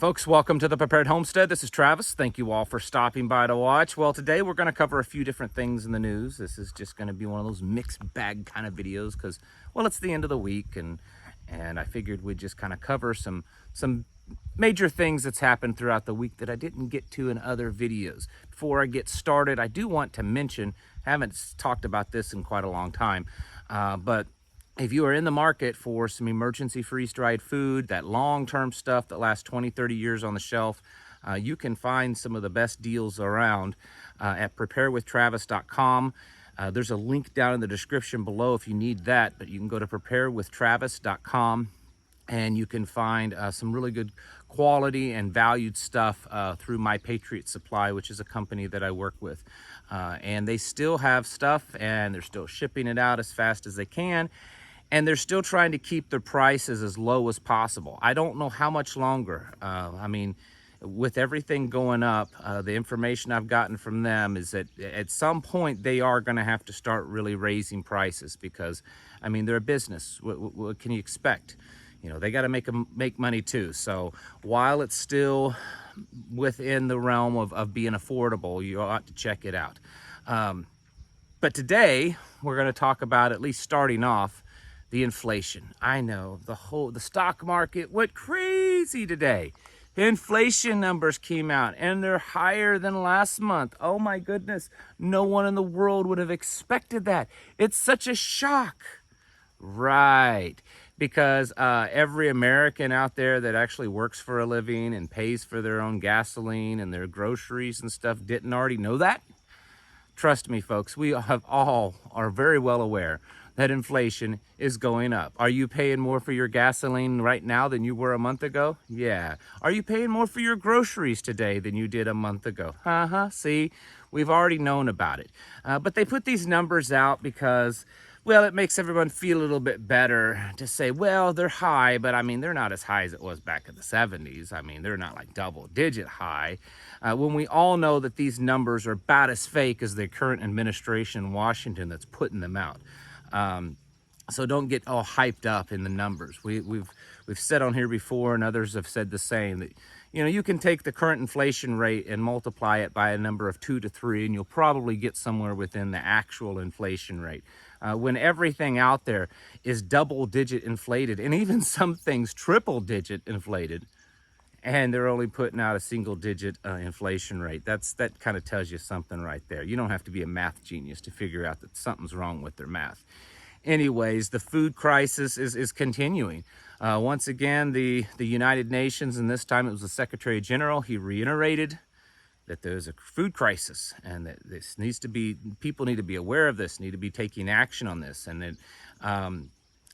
Folks, welcome to the Prepared Homestead. This is Travis. Thank you all for stopping by to watch. Well, today we're going to cover a few different things in the news. This is just going to be one of those mixed bag kind of videos because, well, it's the end of the week, and I figured we'd just kind of cover some major things that's happened throughout the week that I didn't get to in other videos. Before I get started, I do want to mention, I haven't talked about this in quite a long time, but if you are in the market for some emergency freeze-dried food, that long-term stuff that lasts 20, 30 years on the shelf, you can find some of the best deals around at preparewithtravis.com. There's a link down in the description below if you need that, but you can go to preparewithtravis.com and you can find some really good quality and valued stuff through My Patriot Supply, which is a company that I work with. And they still have stuff, and they're still shipping it out as fast as they can. And they're still trying to keep their prices as low as possible. I don't know how much longer. I mean, with everything going up, the information I've gotten from them is that at some point they are going to have to start really raising prices because, I mean, they're a business. What can you expect? You know, they got to make money too. So while it's still within the realm of being affordable, you ought to check it out. But today we're going to talk about, at least starting off, the inflation. I know the stock market went crazy today. The inflation numbers came out and they're higher than last month. Oh my goodness. No one in the world would have expected that. It's such a shock. Right. Because every American out there that actually works for a living and pays for their own gasoline and their groceries and stuff didn't already know that. Trust me, folks, we are very well aware that inflation is going up. Are you paying more for your gasoline right now than you were a month ago? Yeah. Are you paying more for your groceries today than you did a month ago? See, we've already known about it. But they put these numbers out because, well, it makes everyone feel a little bit better to say, well, they're high, but I mean, they're not as high as it was back in the 70s. I mean, they're not like double-digit high. When we all know that these numbers are about as fake as the current administration in Washington that's putting them out. So don't get all hyped up in the numbers. We've said on here before, and others have said the same, that you can take the current inflation rate and multiply it by a number of 2 to 3, and you'll probably get somewhere within the actual inflation rate. When everything out there is double-digit inflated, and even some things triple-digit inflated, and they're only putting out a single-digit inflation rate, that kind of tells you something right there. You don't have to be a math genius to figure out that something's wrong with their math. Anyways, the food crisis is continuing. Once again, the United Nations, and this time it was the Secretary General, he reiterated that there's a food crisis and that this needs to be, people need to be aware of this, need to be taking action on this, and that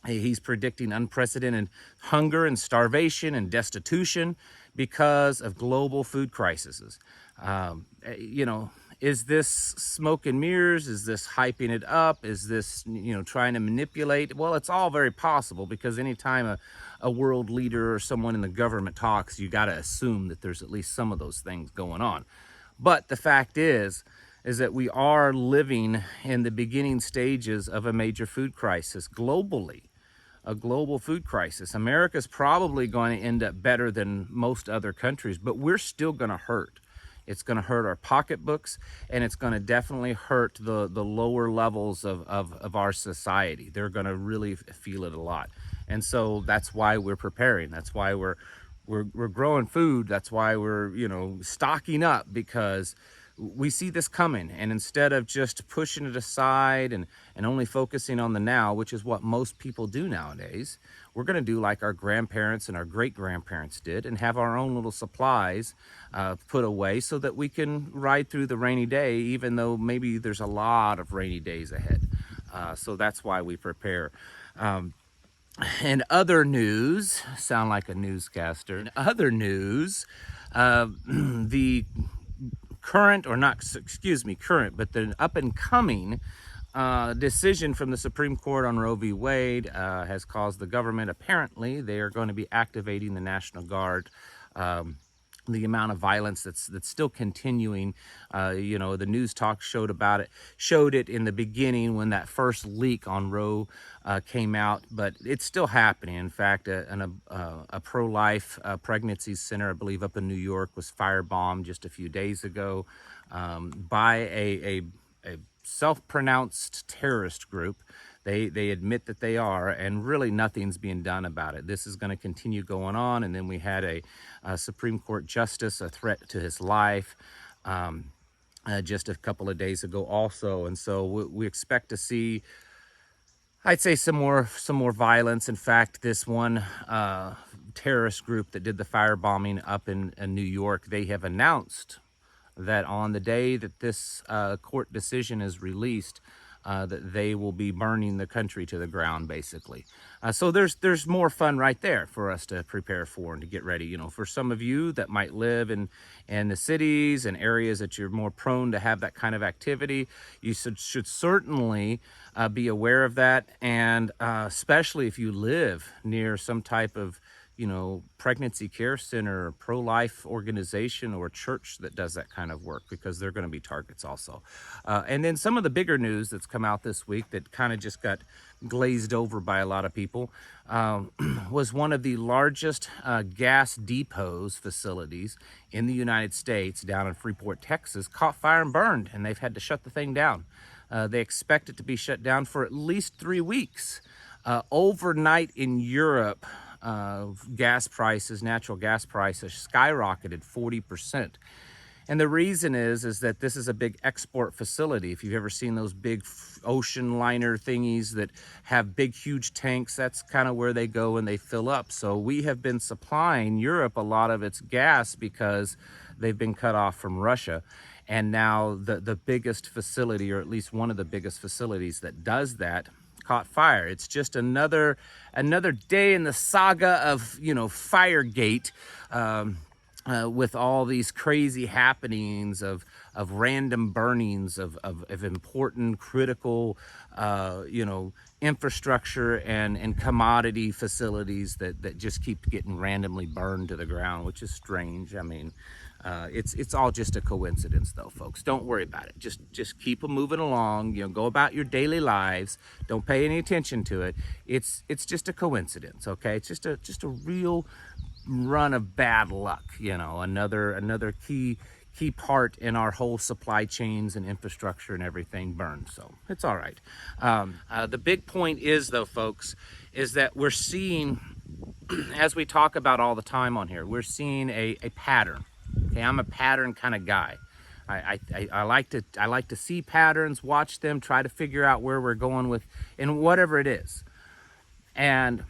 he's predicting unprecedented hunger and starvation and destitution because of global food crises. Is this smoke and mirrors? Is this hyping it up? Is this, trying to manipulate? Well, it's all very possible because anytime a world leader or someone in the government talks, you got to assume that there's at least some of those things going on. But the fact is that we are living in the beginning stages of a major food crisis globally. A global food crisis. America's probably going to end up better than most other countries, but we're still going to hurt. It's going to hurt our pocketbooks, and it's going to definitely hurt the lower levels of our society. They're going to really feel it a lot. And so that's why we're preparing. That's why we're growing food. That's why we're, stocking up, because we see this coming, and instead of just pushing it aside and only focusing on the now, which is what most people do nowadays, we're going to do like our grandparents and our great-grandparents did and have our own little supplies put away so that we can ride through the rainy day, even though maybe there's a lot of rainy days ahead. So that's why we prepare. In other news, sound like a newscaster. In other news, the current, but the up-and-coming decision from the Supreme Court on Roe v. Wade has caused the government, apparently, they are going to be activating the National Guard the amount of violence that's still continuing. The news talk showed it in the beginning when that first leak on Roe came out, but it's still happening. In fact, a pro-life pregnancy center, I believe up in New York, was firebombed just a few days ago by a self-pronounced terrorist group. They admit that they are, and really nothing's being done about it. This is going to continue going on. And then we had a Supreme Court justice, a threat to his life, just a couple of days ago also. And so we expect to see, I'd say, some more violence. In fact, this one terrorist group that did the firebombing up in New York, they have announced that on the day that this court decision is released, that they will be burning the country to the ground, basically. So there's more fun right there for us to prepare for and to get ready. For some of you that might live in the cities and areas that you're more prone to have that kind of activity, you should certainly be aware of that. And especially if you live near some type of pregnancy care center, pro-life organization, or church that does that kind of work, because they're going to be targets also. And then some of the bigger news that's come out this week that kind of just got glazed over by a lot of people was one of the largest gas depots facilities in the United States down in Freeport, Texas, caught fire and burned, and they've had to shut the thing down. They expect it to be shut down for at least 3 weeks. Overnight in Europe, natural gas prices skyrocketed 40%. And the reason is that this is a big export facility. If you've ever seen those big ocean liner thingies that have big, huge tanks, that's kind of where they go and they fill up. So we have been supplying Europe a lot of its gas because they've been cut off from Russia. And now the biggest facility, or at least one of the biggest facilities that does that, caught fire. It's just another day in the saga of Firegate, with all these crazy happenings of random burnings of important, critical infrastructure and commodity facilities that just keep getting randomly burned to the ground, which is strange. I mean, it's all just a coincidence, though, folks. Don't worry about it. Just keep them moving along. Go about your daily lives. Don't pay any attention to it. It's just a coincidence, okay? It's just a real run of bad luck. Another key part in our whole supply chains and infrastructure and everything burned. So it's all right. The big point is, though, folks, is that we're seeing, as we talk about all the time on here, we're seeing a pattern. Okay, I'm a pattern kind of guy. I like to see patterns, watch them, try to figure out where we're going with, and whatever it is. And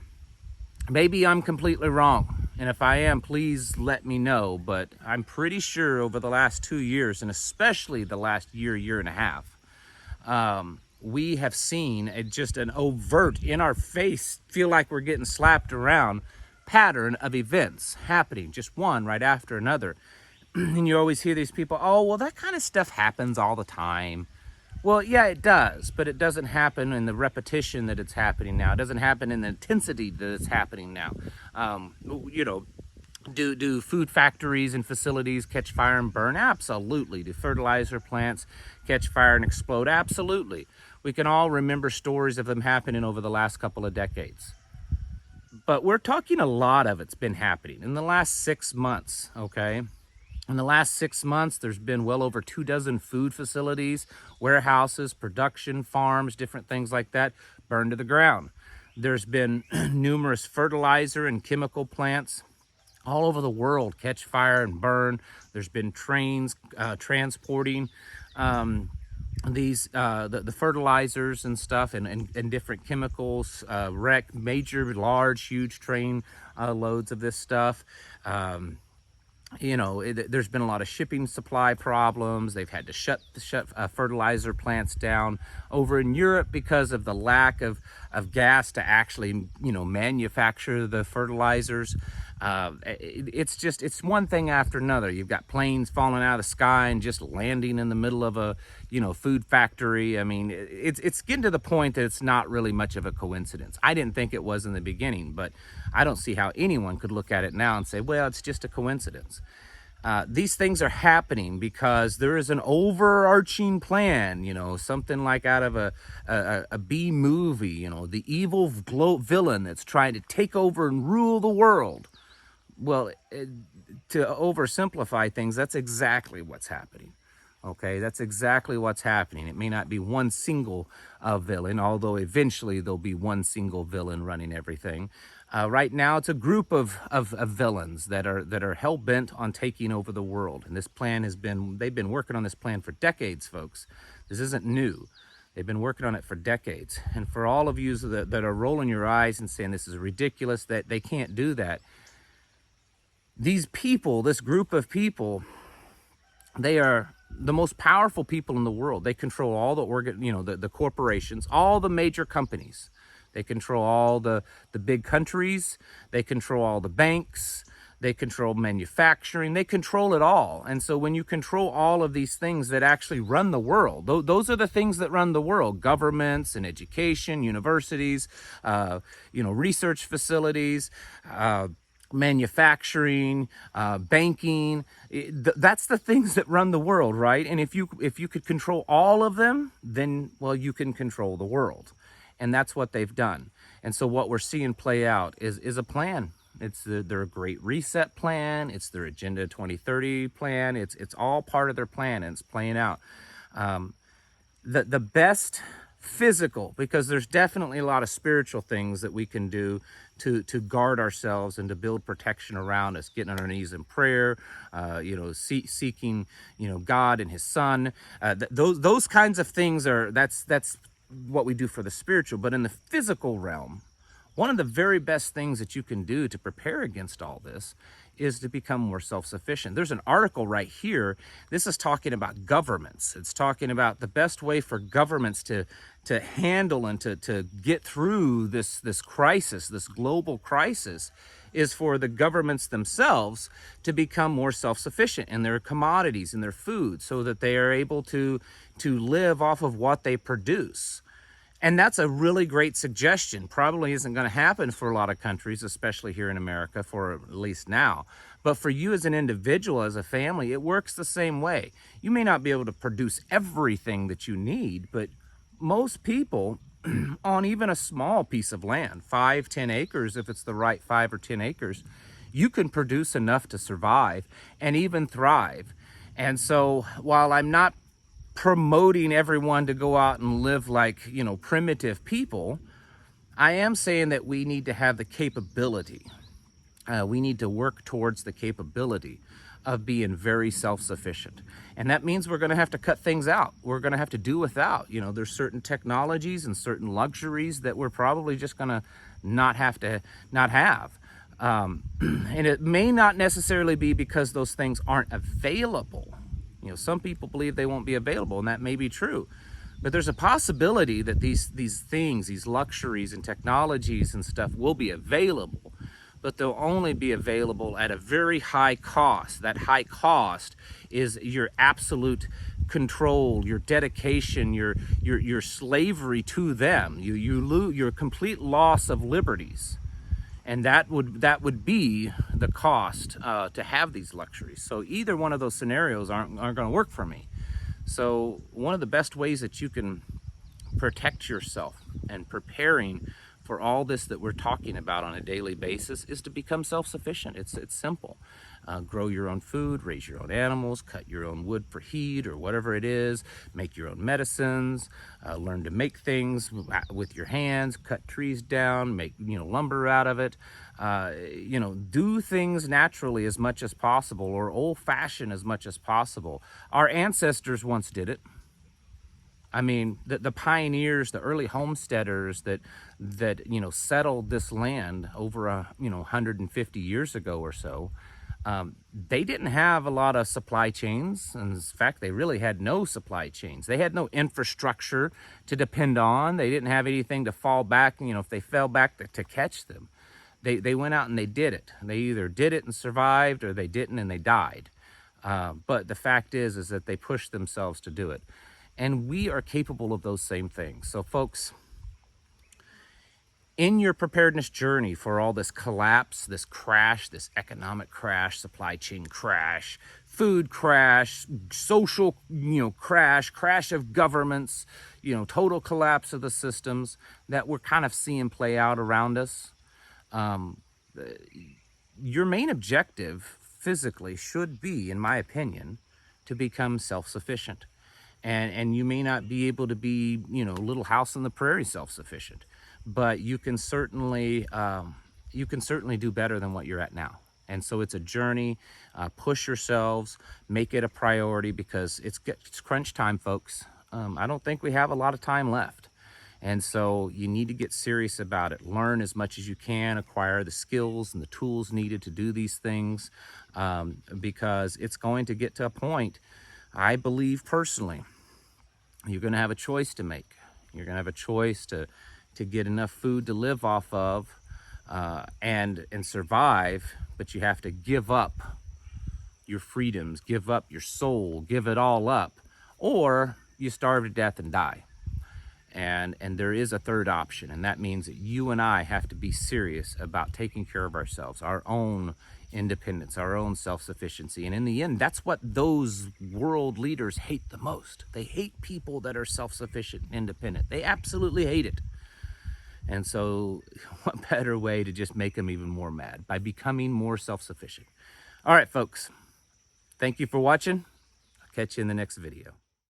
maybe I'm completely wrong. And if I am, please let me know. But I'm pretty sure over the last 2 years, and especially the last year and a half, we have seen just an overt, in our face, feel like we're getting slapped around pattern of events happening, just one right after another. And you always hear these people, oh, well, that kind of stuff happens all the time. Well, yeah, it does, but it doesn't happen in the repetition that it's happening now. It doesn't happen in the intensity that it's happening now. Do food factories and facilities catch fire and burn? Absolutely. Do fertilizer plants catch fire and explode? Absolutely. We can all remember stories of them happening over the last couple of decades. But we're talking a lot of it's been happening in the last 6 months, okay? In the last 6 months, there's been well over 24 food facilities, warehouses, production farms, different things like that burned to the ground. There's been numerous fertilizer and chemical plants all over the world catch fire and burn. There's been trains transporting the fertilizers and stuff and different chemicals, wreck major, large, huge train loads of this stuff. There's been a lot of shipping supply problems. They've had to shut fertilizer plants down over in Europe because of the lack of gas to actually, manufacture the fertilizers. It's one thing after another. You've got planes falling out of the sky and just landing in the middle of a, food factory. I mean, it's getting to the point that it's not really much of a coincidence. I didn't think it was in the beginning, but I don't see how anyone could look at it now and say, well, it's just a coincidence. These things are happening because there is an overarching plan, something like out of a B movie, the evil villain that's trying to take over and rule the world. Well, to oversimplify things, that's exactly what's happening. Okay, that's exactly what's happening. It may not be one single villain, although eventually there'll be one single villain running everything. Right now, it's a group of villains that are hell bent on taking over the world. And this plan they've been working on this plan for decades, folks. This isn't new. They've been working on it for decades. And for all of you that are rolling your eyes and saying this is ridiculous, that they can't do that, these people, this group of people, they are the most powerful people in the world. They control all the corporations, all the major companies. They control all the big countries. They control all the banks. They control manufacturing. They control it all. And so when you control all of these things that actually run the world, those are the things that run the world: governments and education, universities, research facilities, manufacturing, banking. That's the things that run the world, right? And if you could control all of them, then, well, you can control the world. And that's what they've done. And so what we're seeing play out is a plan. It's their Great Reset plan. It's their Agenda 2030 plan. It's all part of their plan, and it's playing out. The best physical, because there's definitely a lot of spiritual things that we can do to guard ourselves and to build protection around us, getting on our knees in prayer, seeking, God and his son. Those kinds of things that's what we do for the spiritual. But in the physical realm, one of the very best things that you can do to prepare against all this is to become more self-sufficient. There's an article right here. This is talking about governments. It's talking about the best way for governments to handle and to get through this crisis, this global crisis, is for the governments themselves to become more self-sufficient in their commodities and their food, so that they are able to live off of what they produce. And that's a really great suggestion. Probably isn't going to happen for a lot of countries, especially here in America, for at least now. But for you as an individual, as a family, it works the same way. You may not be able to produce everything that you need, but most people on even a small piece of land, 5-10 acres, if it's the right 5 or 10 acres, you can produce enough to survive and even thrive. And so while I'm not promoting everyone to go out and live like, primitive people, I am saying that we need to have the capability. We need to work towards the capability of being very self-sufficient. And that means we're going to have to cut things out. We're going to have to do without. There's certain technologies and certain luxuries that we're probably just going to not have. And it may not necessarily be because those things aren't available. Some people believe they won't be available, and that may be true. But there's a possibility that these things, these luxuries and technologies and stuff will be available, but they'll only be available at a very high cost. That high cost is your absolute control, your dedication, your slavery to them. You lose your complete loss of liberties. And that would be the cost to have these luxuries. So either one of those scenarios aren't going to work for me. So one of the best ways that you can protect yourself and preparing for all this that we're talking about on a daily basis is to become self-sufficient. It's simple. Grow your own food, raise your own animals, cut your own wood for heat or whatever it is, make your own medicines, learn to make things with your hands, cut trees down, make lumber out of it, do things naturally as much as possible, or old-fashioned as much as possible. Our ancestors once did it. I mean, the pioneers, the early homesteaders that settled this land over 150 years ago or so, they didn't have a lot of supply chains. And in fact, they really had no supply chains. They had no infrastructure to depend on. They didn't have anything to fall back, if they fell back to catch them. They went out and they did it. They either did it and survived, or they didn't and they died. But the fact is that they pushed themselves to do it. And we are capable of those same things. So folks, in your preparedness journey for all this collapse, this crash, this economic crash, supply chain crash, food crash, social, crash of governments, total collapse of the systems that we're kind of seeing play out around us. Your main objective physically should be, in my opinion, to become self-sufficient. And you may not be able to be, little house on the prairie self-sufficient, but you can certainly do better than what you're at now. And so it's a journey. Push yourselves, make it a priority, because it's crunch time, folks. I don't think we have a lot of time left. And so you need to get serious about it. Learn as much as you can, acquire the skills and the tools needed to do these things, because it's going to get to a point, I believe personally, you're going to have a choice to make. You're going to have a choice to get enough food to live off of and survive, but you have to give up your freedoms, give up your soul, give it all up, or you starve to death and die. And there is a third option, and that means that you and I have to be serious about taking care of ourselves, our own independence, our own self-sufficiency. And in the end, that's what those world leaders hate the most. They hate people that are self-sufficient and independent. They absolutely hate it. And so what better way to just make them even more mad? By becoming more self-sufficient. All right, folks. Thank you for watching. I'll catch you in the next video.